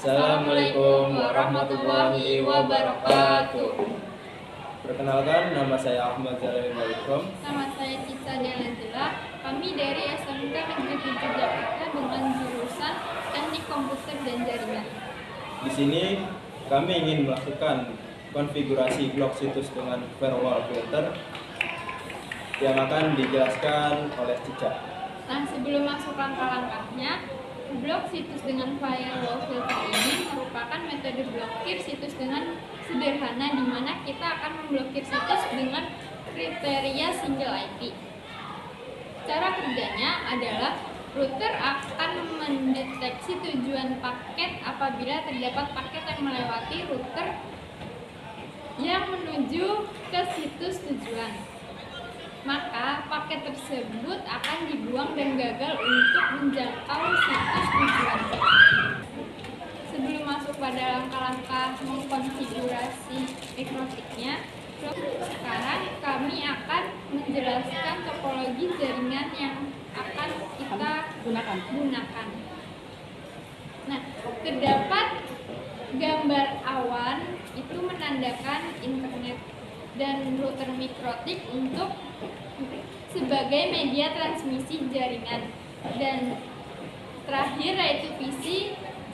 Assalamualaikum warahmatullahi wabarakatuh. Perkenalkan, nama saya Ahmad Zalawi Walikom. Nama saya Cica Delantila. Kami dari SMK Negeri 7 Jakarta dengan jurusan Teknik Komputer dan Jaringan. Di sini kami ingin melakukan konfigurasi blok situs dengan firewall filter yang akan dijelaskan oleh Cica. Nah, sebelum masuk langkah-langkahnya, blok situs dengan firewall filter ini merupakan metode blokir situs dengan sederhana di mana kita akan memblokir situs dengan kriteria single IP. Cara kerjanya adalah router akan mendeteksi tujuan paket apabila terdapat paket yang melewati router yang menuju ke situs tujuan. Maka paket tersebut akan dibuang dan gagal untuk menjangkau situs tujuan. Sebelum masuk pada langkah-langkah mengkonfigurasi mikrotiknya, sekarang kami akan menjelaskan topologi jaringan yang akan kita gunakan. Nah, terdapat gambar awan itu menandakan internet dan router mikrotik untuk sebagai media transmisi jaringan, dan terakhir yaitu PC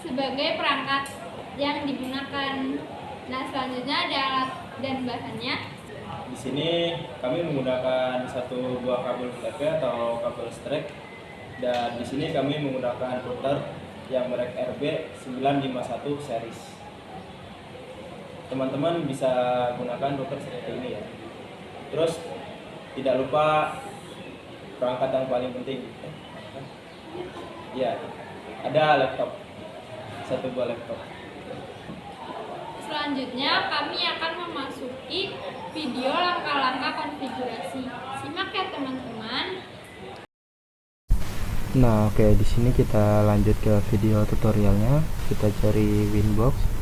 sebagai perangkat yang digunakan. Nah, selanjutnya ada alat dan bahannya. Di sini kami menggunakan satu buah kabel VP atau kabel strap, dan di sini kami menggunakan router yang merek RB951 series. Teman-teman bisa gunakan router seperti ini ya. Terus tidak lupa perangkat yang paling penting. Ya, ada laptop. Satu buah laptop. Selanjutnya kami akan memasuki video langkah-langkah konfigurasi. Simak ya teman-teman. Nah, oke, di sini kita lanjut ke video tutorialnya. Kita cari Winbox.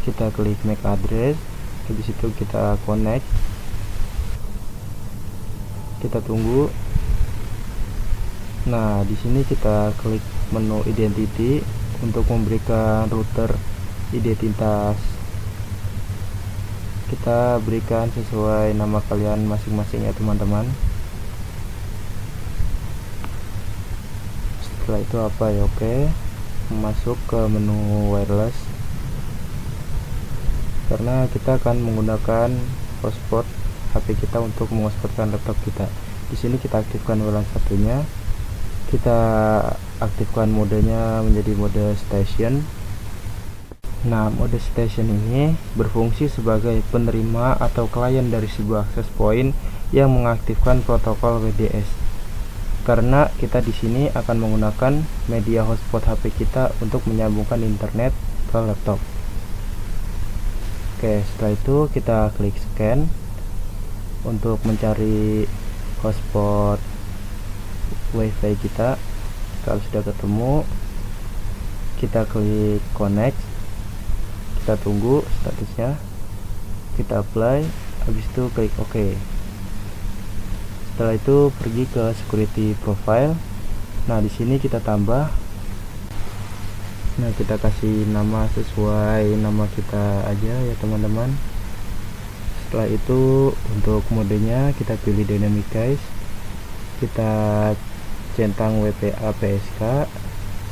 Kita klik MAC address, habis itu kita connect, kita tunggu. Nah, di sini kita klik menu identity untuk memberikan router identitas. Kita berikan sesuai nama kalian masing-masing ya teman-teman. Setelah itu apa ya, oke, masuk ke menu wireless. Karena kita akan menggunakan hotspot HP kita untuk menghotspotkan laptop kita. Di sini kita aktifkan WLAN satunya. Kita aktifkan modenya menjadi mode station. Nah, mode station ini berfungsi sebagai penerima atau klien dari sebuah access point yang mengaktifkan protokol WDS. Karena kita di sini akan menggunakan media hotspot HP kita untuk menyambungkan internet ke laptop. Oke, setelah itu kita klik scan untuk mencari hotspot WiFi kita. Kalau sudah ketemu, kita klik connect, kita tunggu statusnya, kita apply, habis itu klik OK. Setelah itu pergi ke security profile. Nah, di sini kita tambah. Nah, kita kasih nama sesuai nama kita aja ya teman-teman. Setelah itu untuk modenya kita pilih dynamic guys. Kita centang WPA PSK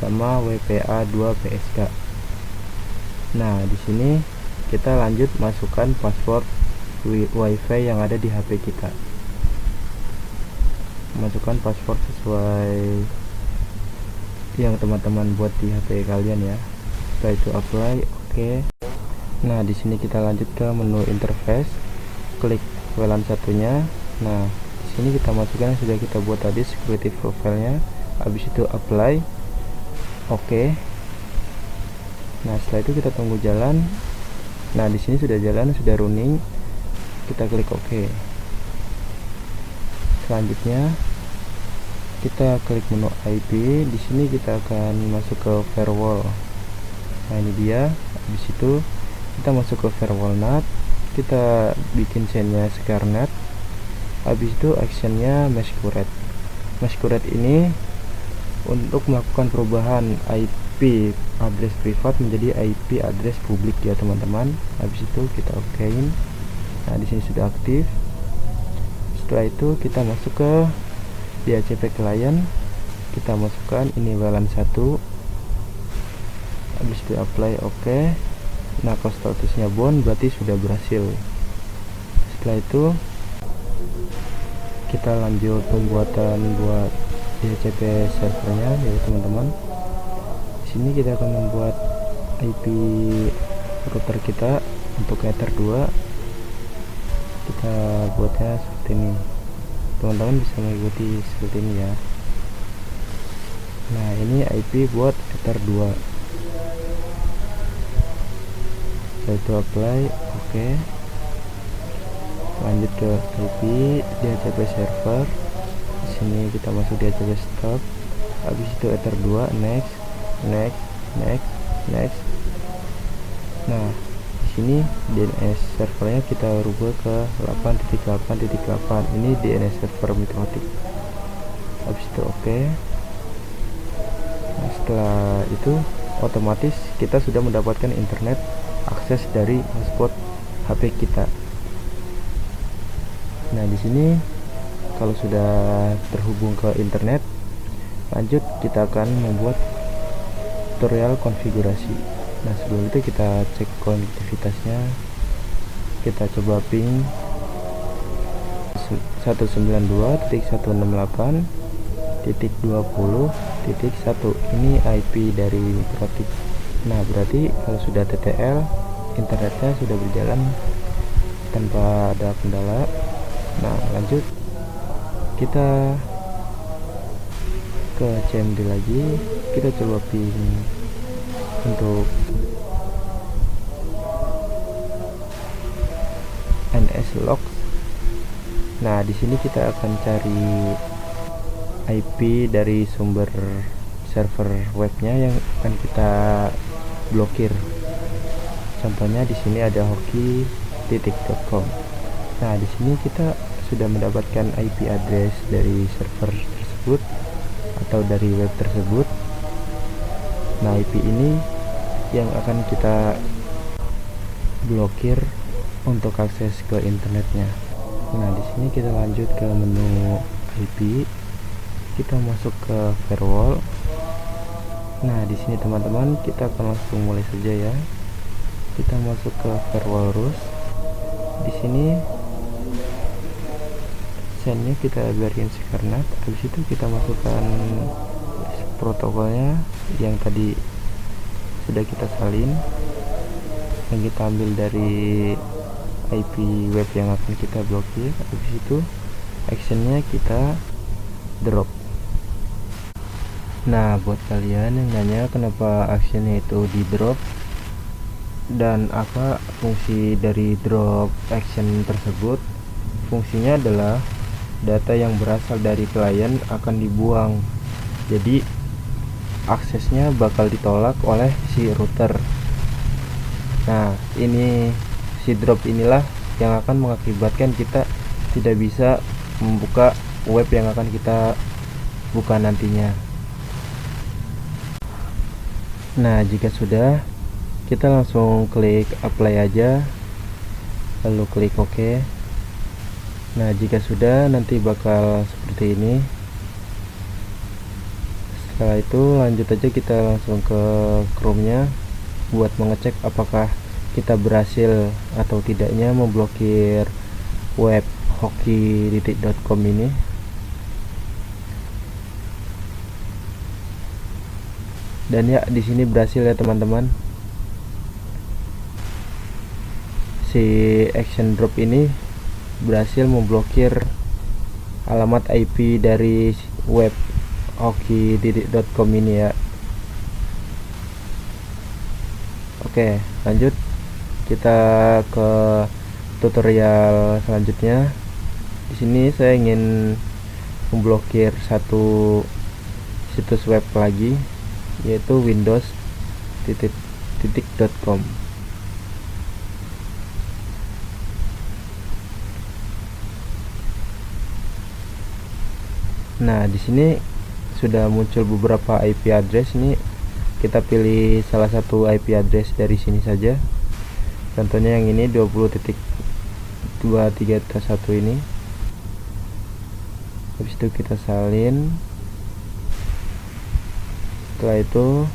sama WPA 2 PSK. Nah, di sini kita lanjut masukkan password WiFi yang ada di HP kita. Masukkan password sesuai yang teman-teman buat di HP kalian ya. Setelah itu apply, oke. Nah, di sini kita lanjut ke menu interface, klik WLAN satunya. Nah, di sini kita masukkan yang sudah kita buat tadi security profile-nya. Habis itu apply, oke. Nah, setelah itu kita tunggu jalan. Nah, di sini sudah jalan, sudah running. Kita klik oke. Selanjutnya kita klik menu IP. Di sini kita akan masuk ke firewall. Nah, ini dia. Habis itu kita masuk ke firewall NAT. Kita bikin chainnya SecureNet. Habis itu actionnya masquerade. Masquerade ini untuk melakukan perubahan IP IP address privat menjadi IP address publik ya teman-teman. Habis itu kita okein. Nah, di sini sudah aktif. Setelah itu kita masuk ke DHCP client, kita masukkan ini WLAN 1. Habis itu apply oke. Nah, kalau statusnya bound berarti sudah berhasil. Setelah itu kita lanjut pembuatan buat DHCP servernya ya teman-teman. Di sini kita akan membuat IP router kita untuk Ether 2. Kita buatnya seperti ini. Teman-teman bisa mengikuti seperti ini ya. Nah, ini IP buat Ether 2. Setelah itu apply oke. Lanjut ke IP DHCP server. Di sini kita masuk DHCP stop. Habis itu Ether 2 next. Nah, di sini DNS servernya kita rubah ke 8.8.8. Ini DNS server Mikrotik. Habis itu oke. Nah, setelah itu otomatis kita sudah mendapatkan internet akses dari hotspot HP kita. Nah, di sini kalau sudah terhubung ke internet, lanjut kita akan membuat tutorial konfigurasi. Nah, sebelum itu kita cek konektivitasnya. Kita coba ping 192.168.20.1. Ini IP dari Mikrotik. Nah, berarti kalau sudah TTL, internetnya sudah berjalan tanpa ada kendala. Nah, lanjut kita ke CMD lagi. Kita coba ping untuk NSLog. Nah, di sini kita akan cari IP dari sumber server webnya yang akan kita blokir. Contohnya di sini ada hoki.com. Nah, di sini kita sudah mendapatkan IP address dari server tersebut atau dari web tersebut. Nah, IP ini yang akan kita blokir untuk akses ke internetnya. Nah, di sini kita lanjut ke menu IP. Kita masuk ke firewall. Nah, di sini teman-teman kita akan langsung mulai saja ya. Kita masuk ke firewall rules. Di sini sendnya kita biarin sekarnat. Habis itu kita masukkan protokolnya yang tadi sudah kita salin, yang kita ambil dari IP web yang akan kita blokir. Habis itu actionnya kita drop. Nah, buat kalian yang nanya kenapa actionnya itu di drop dan apa fungsi dari drop action tersebut, fungsinya adalah data yang berasal dari klien akan dibuang, jadi aksesnya bakal ditolak oleh si router. Nah, ini si drop inilah yang akan mengakibatkan kita tidak bisa membuka web yang akan kita buka nantinya. Nah, jika sudah, kita langsung klik apply aja, lalu klik OK. Nah, jika sudah, nanti bakal seperti ini. Setelah itu lanjut aja kita langsung ke Chrome-nya buat mengecek apakah kita berhasil atau tidaknya memblokir web hoki.com ini. Dan ya, di sini berhasil ya teman-teman. Si action drop ini berhasil memblokir alamat IP dari web hoki.com ini ya. Oke, lanjut kita ke tutorial selanjutnya. Di sini saya ingin memblokir satu situs web lagi, yaitu windows.com. Nah, di sini sudah muncul beberapa IP address. Ini kita pilih salah satu IP address dari sini saja. Contohnya yang ini 20.23.1 ini. Habis itu kita salin. Setelah itu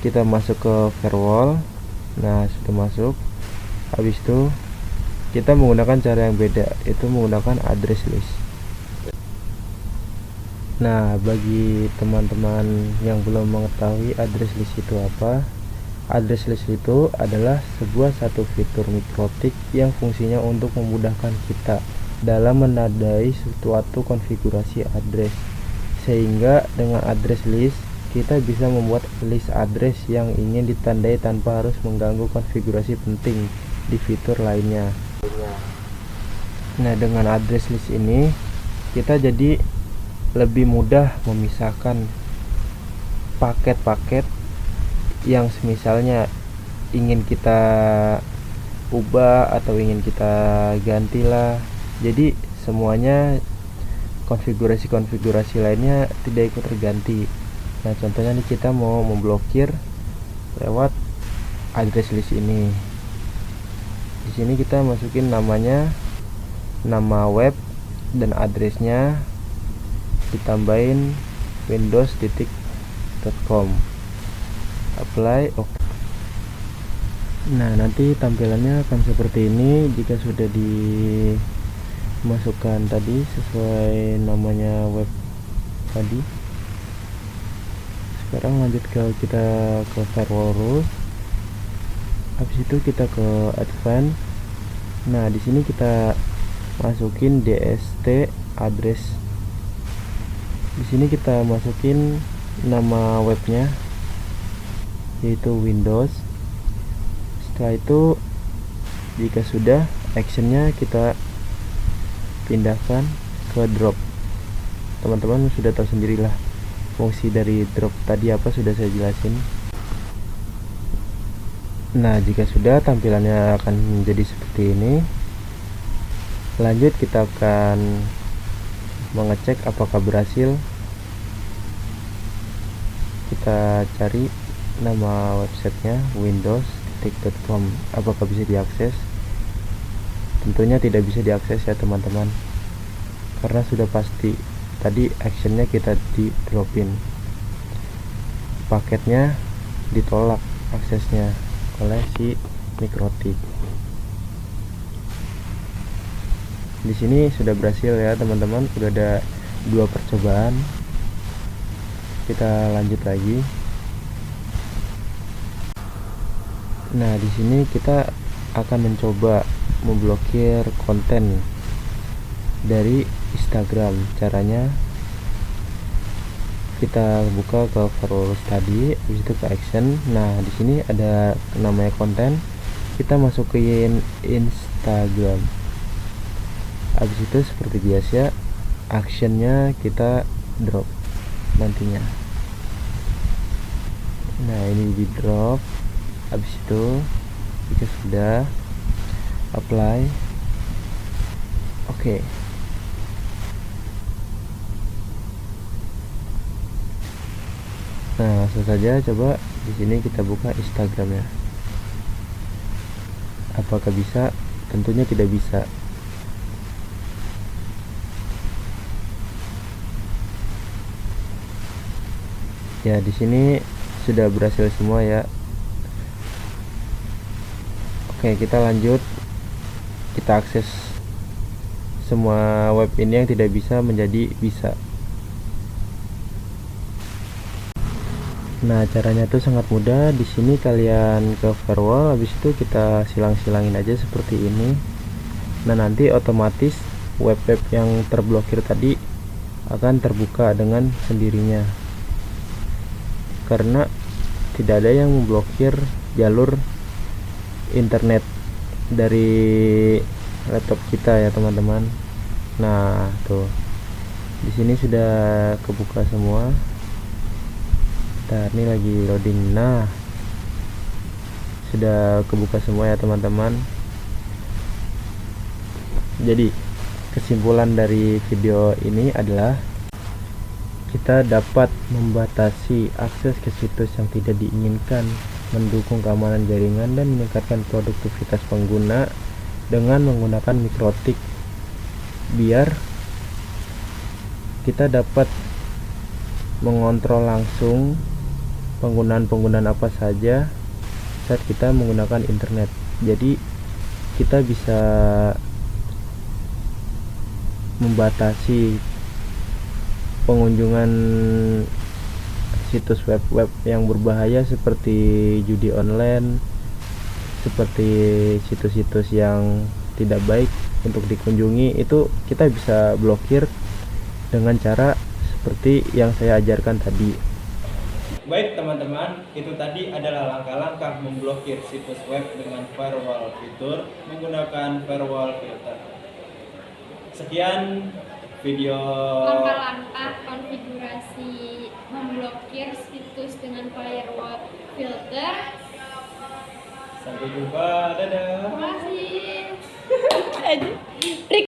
kita masuk ke firewall. Nah, sudah masuk. Habis itu kita menggunakan cara yang beda, itu menggunakan address list. Nah, bagi teman-teman yang belum mengetahui address list itu apa, address list itu adalah satu fitur mikrotik yang fungsinya untuk memudahkan kita dalam menandai suatu konfigurasi address, sehingga dengan address list kita bisa membuat list address yang ingin ditandai tanpa harus mengganggu konfigurasi penting di fitur lainnya. Nah, dengan address list ini kita jadi lebih mudah memisahkan paket-paket yang misalnya ingin kita ubah atau ingin kita gantilah. Jadi semuanya konfigurasi lainnya tidak ikut terganti. Nah, contohnya nih kita mau memblokir lewat address list ini. Di sini kita masukin namanya, nama web dan addressnya, ditambahin windows.com, apply, oke. Nah, nanti tampilannya akan seperti ini jika sudah dimasukkan tadi sesuai namanya web tadi. Sekarang lanjut kita ke firewall rules. Habis itu kita ke advanced. Nah, di sini kita masukin DST address. Di sini kita masukin nama webnya, yaitu Windows. Setelah itu, jika sudah, actionnya kita pindahkan ke drop. Teman-teman sudah tahu sendirilah fungsi dari drop tadi apa, sudah saya jelasin. Nah, jika sudah, tampilannya akan menjadi seperti ini. Lanjut kita akan mengecek apakah berhasil. Kita cari nama websitenya windows.com, apakah bisa diakses. Tentunya tidak bisa diakses ya teman-teman, karena sudah pasti tadi actionnya kita di dropin, paketnya ditolak aksesnya oleh si mikrotik. Di sini sudah berhasil ya teman-teman, sudah ada 2 percobaan. Kita lanjut lagi. Nah, di sini kita akan mencoba memblokir konten dari Instagram. Caranya kita buka ke firewall tadi, habis itu ke action. Nah, di sini ada namanya konten, kita masukin Instagram. Habis itu seperti biasa actionnya kita drop nantinya. Nah, ini di drop. Habis itu jika sudah, apply, oke. Nah, langsung saja coba di sini kita buka Instagramnya. Apakah bisa? Tentunya tidak bisa. Ya, di sini sudah berhasil semua ya. Oke, kita lanjut. Kita akses semua web ini yang tidak bisa menjadi bisa. Nah, caranya tuh sangat mudah. Di sini kalian ke firewall, habis itu kita silang-silangin aja seperti ini. Nah, nanti otomatis web-web yang terblokir tadi akan terbuka dengan sendirinya, karena tidak ada yang memblokir jalur internet dari laptop kita ya teman-teman. Nah, tuh di sini sudah kebuka semua. Bentar, ini lagi loading. Nah, sudah kebuka semua ya teman-teman. Jadi kesimpulan dari video ini adalah kita dapat membatasi akses ke situs yang tidak diinginkan, mendukung keamanan jaringan, dan meningkatkan produktivitas pengguna dengan menggunakan mikrotik, biar kita dapat mengontrol langsung penggunaan apa saja saat kita menggunakan internet. Jadi kita bisa membatasi pengunjungan situs web yang berbahaya seperti judi online, seperti situs-situs yang tidak baik untuk dikunjungi. Itu kita bisa blokir dengan cara seperti yang saya ajarkan tadi. Baik teman-teman, itu tadi adalah langkah-langkah memblokir situs web dengan firewall fitur menggunakan firewall filter. Sekian video Langkah-langkah konfigurasi memblokir situs dengan firewall filter. Sampai jumpa, dadah. Terima kasih.